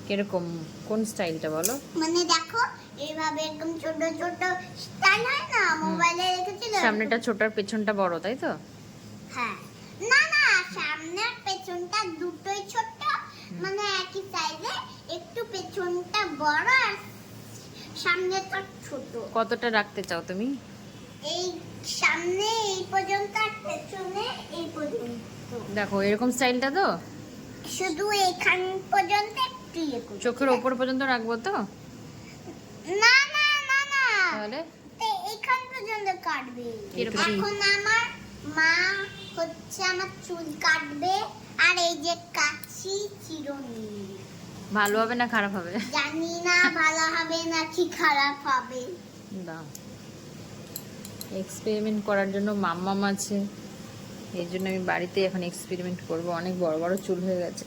কিরকম কোন স্টাইলটা বলো? মানে দেখো এইভাবে একদম ছোট ছোট স্টাইল হয় না মোবাইলে রেখেছিল। সামনেটা ছোট আর পেছনটা বড়, তাই তো? হ্যাঁ, না না, সামনে আর পেছনটা দুটোই ছোট, মানে একই সাইজে, একটু পেছনটা বড় আর সামনেটা ছোট। কতটা রাখতে চাও তুমি? এই সামনে এই পর্যন্ত আর পেছনে এই পর্যন্ত। দেখো এরকম স্টাইলটা তো, শুধু এখান পর্যন্ত একটু ইয়ে করব। চোখের ওপর পর্যন্ত রাখবো তো? না না না না, তাহলে এখান পর্যন্ত কাটবে। এরকম? এখন আমার মা হচ্ছে আমার চুল কাটবে, আর এই যে কাছি চিরুনি। ভালো হবে না খারাপ হবে? জানি না ভালো হবে না কি খারাপ হবে। দাও, এক্সপেরিমেন্ট করার জন্য মাম্মাম আছে, এই জন্য আমি বাড়িতে এখন এক্সপেরিমেন্ট করব। অনেক বড় বড় চুল হয়ে গেছে।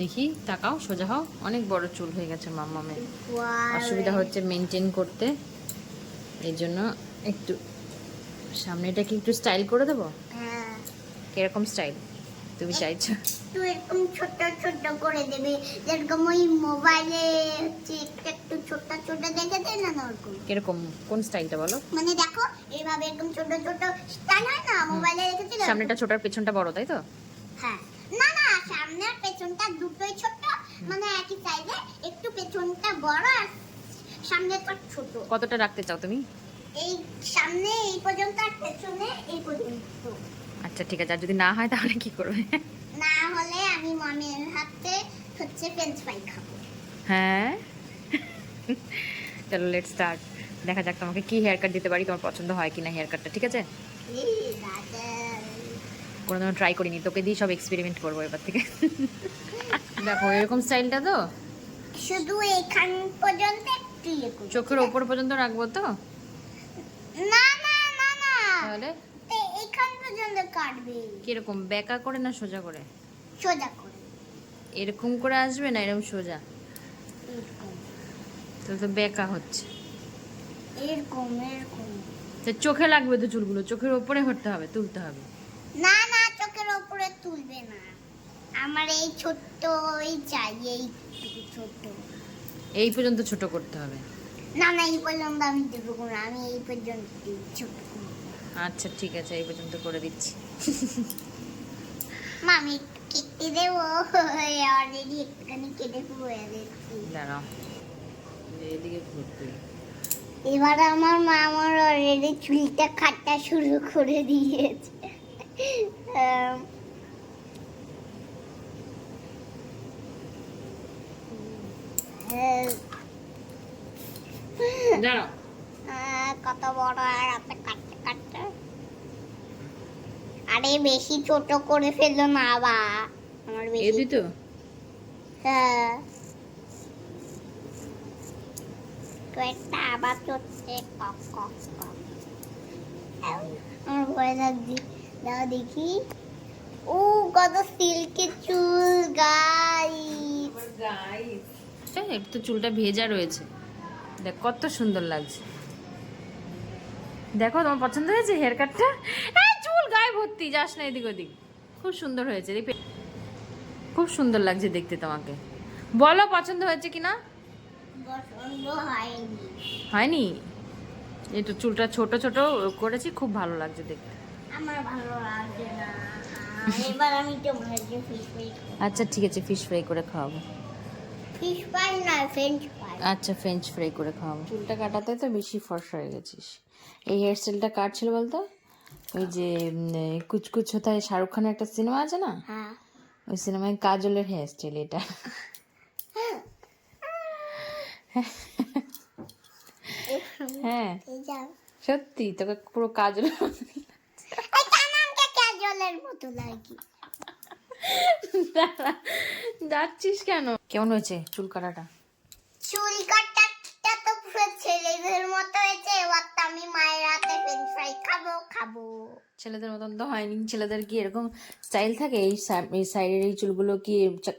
দেখি, তাকাও, সোজা হও। অনেক বড় চুল হয়ে গেছে মাম্মামের। অসুবিধা হচ্ছে মেনটেন করতে, এই জন্য একটু সামনেটা কি একটু স্টাইল করে দেবো? হ্যাঁ, কিরকম স্টাইল তুমি চাইছো? একটু এরকম ছোট ছোট করে দেবে, যেরকম ওই মোবাইলে হচ্ছে একটু ছোট ছোট দেখে দেয় না ওরকম। কিরকম কোন স্টাইলটা বলো? মানে দেখো এইভাবে একদম ছোট ছোট স্টাইল হয় না মোবাইলে রেখেছিল। সামনেটা ছোট আর পেছনটা বড়, তাই তো? হ্যাঁ, না না, সামনে আর পেছনটা দুটোই ছোট, মানে একই সাইজে, একটু পেছনটা বড় আর সামনেটা ছোট। কতটা রাখতে চাও তুমি? এই সামনে এই পর্যন্ত আর পেছনে এই পর্যন্ত। আচ্ছা ঠিক আছে, আর যদি না হয় তাহলে কি করবে? না হলে আমি মামের হাতে হচ্ছে ফ্রেঞ্চ ফ্রাই খাবো। হ্যাঁ, চলো লেটস স্টার্ট। দেখা যাক তোমাকে কি হেয়ার কাট দিতে পারি, তোমার পছন্দ হয় কিনা হেয়ার কাটটা। ঠিক আছে, কোনোদিনও ট্রাই করিনি, তোকে দিয়ে সব এক্সপেরিমেন্ট করবো এবার থেকে। দেখো এরকম স্টাইলটা তো, শুধু এখান পর্যন্ত একটু ইয়ে করব। চোখের ওপর পর্যন্ত রাখবো তো? না না না না, তাহলে এখান পর্যন্ত কাটবে। কিরকম, বেঁকা করে না সোজা করে? সোজা করে, এরকম করে আসবে না এরকম সোজা? এরকম তাহলে তো বেঁকা হচ্ছে। এরকম এরকম। তো চোখে লাগবে তো চুলগুলো, চোখের ওপরে হতে হবে, তুলতে হবে। না না, চোখের ওপরে তুলবে না, আমার এই ছোট্ট এই চাই, এই ছোট্ট। এই পর্যন্ত ছোট করতে হবে? না না, এই পর্যন্ত আমি দেবো না, আমি এই পর্যন্ত ছোট করবো। আচ্ছা ঠিক আছে, এই পর্যন্ত করে দিচ্ছি। মা আমি একটু কেটে দেবো, অলরেডি একটুখানি কেটে পুড়ে দিচ্ছি। দাঁড়াও, এদিকে ঘুরতে। এবার আমার মা আমার অলরেডি চুলটা কাটা শুরু করে দিয়েছে। দাঁড়াও, কত বড় আর আপনি কাটতে কাটতে। আরে বেশি ছোট করে ফেললো না আবার, আমার বেশি। এদি তো হ্যাঁ, তো একটা আবার চলছে কক কক কক। আমার ভয় লাগছে, দাও দেখি। ও কত সিল্কের চুল গাইস। একটু তো চুলটা ভেজা রয়েছে, দেখ কত সুন্দর লাগছে। দেখো তোমার পছন্দ হয়েছে হেয়ার কাটটা? চুল গায়ে ভর্তি, যাস না এদিক ওদিক। খুব সুন্দর হয়েছে, খুব সুন্দর লাগছে দেখতে। তোমাকে বলো পছন্দ হয়েছে কিনা? পছন্দ হয়নি। হয়নি? এই তো চুলটা ছোট ছোট করেছি, খুব ভালো লাগছে দেখতে। আমার ভালো লাগছে না, এবার আমি তোমাকে ফিশ ফ্রাই। আচ্ছা ঠিক আছে, ফিশ ফ্রাই করে খাওয়াবো। ফিশ ফ্রাই না, ফ্রেঞ্চ ফ্রাই। আচ্ছা ফ্রেঞ্চ ফ্রাই করে খাওয়াবো। চুলটা কাটাতে তো বেশি ফর্সা হয়ে গেছিস। এই হেয়ার স্টাইলটা কার ছিল বলতো? ওই যে কুচকুচ হতায় শাহরুখ খানের একটা সিনেমা আছে না, হ্যাঁ, ওই সিনেমায় কাজলের হেয়ার স্টাইল এটা। হ্যাঁ সত্যি, তোকে পুরো কাজল। কাজলের মতো লাগে। যাচ্ছিস কেন? কেমন হয়েছে চুল কাটাটা? চুল কাটাটা তো পুরো ছেলেদের মতো হয়েছে, এবার তো আমি মায়ের হাতে ফ্রেঞ্চ ফ্রাই খাবো। ছেলেদের মতন তো হয়নি। ছেলেদের কি এরকম স্টাইল থাকে? এই সাইডের এই চুলগুলো কি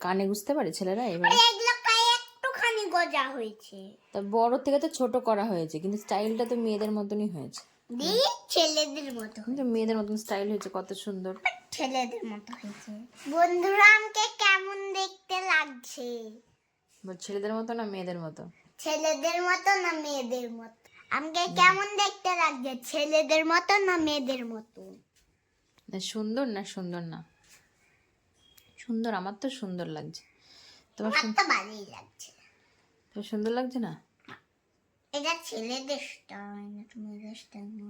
কানে গুঁজতে পারে ছেলেরা এভাবে? এগুলো গায়ে একটুখানি গজা হয়েছে। তা বড় থেকে তো ছোট করা হয়েছে, কিন্তু স্টাইলটা তো মেয়েদের মতনই হয়েছে। ছেলেদের মতো, কিন্তু মেয়েদের মতন স্টাইল হয়েছে, কত সুন্দর। ছেলেদের মতো হয়েছে। বন্ধুরা আমাকে কেমন দেখতে লাগে লাগছে? ছেলেদের মতো না মেয়েদের মতো? ছেলেদের মতো না মেয়েদের মতো? আমাকে কেমন দেখতে লাগছে, ছেলেদের মতো না মেয়েদের মতো? না সুন্দর না সুন্দর না সুন্দর, আমার তো সুন্দর লাগছে। তোমার আমার তো ভালোই লাগছে। তোমার সুন্দর লাগছে না? এটা ছেলেদের স্টাইল, মেয়েদের স্টাইল।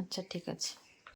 আচ্ছা ঠিক আছে।